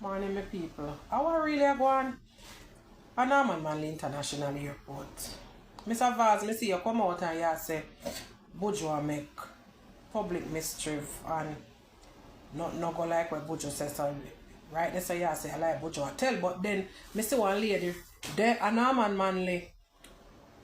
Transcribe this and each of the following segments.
Morning, my people. How are really going? I know I'm on International Airport. Mr. Vaz, I see you come out and you say Buju Was make public mischief and not go like what Buju says. So, right there, so you say I like Buju Was tell, but then I see one lady there, a Norman Manley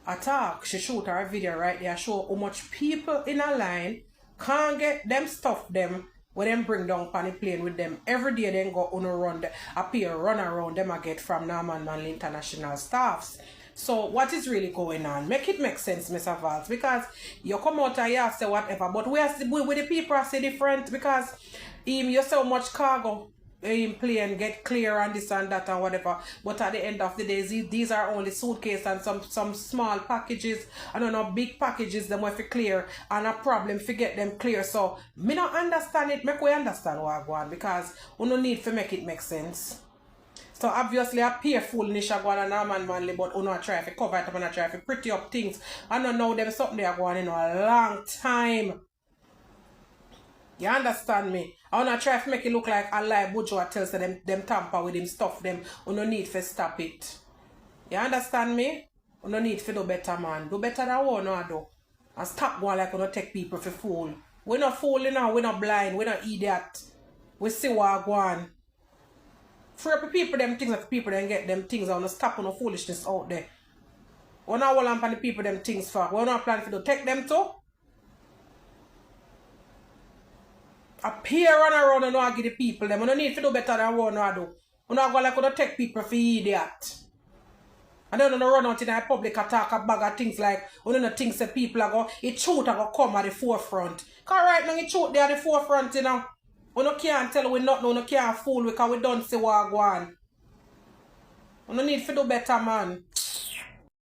attack. She shoot her video right there, show how much people in a line can't get them stuff them when them bring down on the plane with them. Every day they go on a run, appear run around them I get from Norman Manley International staffs. So what is really going on? Make it make sense, Mr. Valls, because you come out and you say whatever, but with the people are say different because you so much cargo in plane get clear and this and that and whatever, but at the end of the day these are only suitcase and some small packages. I don't know, big packages them have to clear and a problem to get them clear. So me not understand it. Make we understand what I want because we no need to make it make sense. So obviously I pay full Nisha go on Norman Manley, but we not try to cover it up and I try to pretty up things. I don't know them something they are going in a long time. You understand me? I wanna try to make it look like I lie Buju Was tells them tamper with him stuff them. We no need to stop it. You understand me? We no need to do better, man. Do better than we no do. And stop going like we no take people for fool. We not fooling now, we not blind, we not idiot. We see what go on. Free up the people them things that people then get them things and stop no foolishness out there. We not hold on for the people them things for. We not plan to do take them too. Appear run around and not give the people them. We don't need to do better than what we do. We not go like we don't take people for idiot. And then we don't run out in the public attack a bag of things like we don't think that people are going, it truth are going to come at the forefront. Because right now it truth they at the forefront, you know. We no can't tell we nothing, we no can't fool because we don't see what go on. We don't need to do better, man.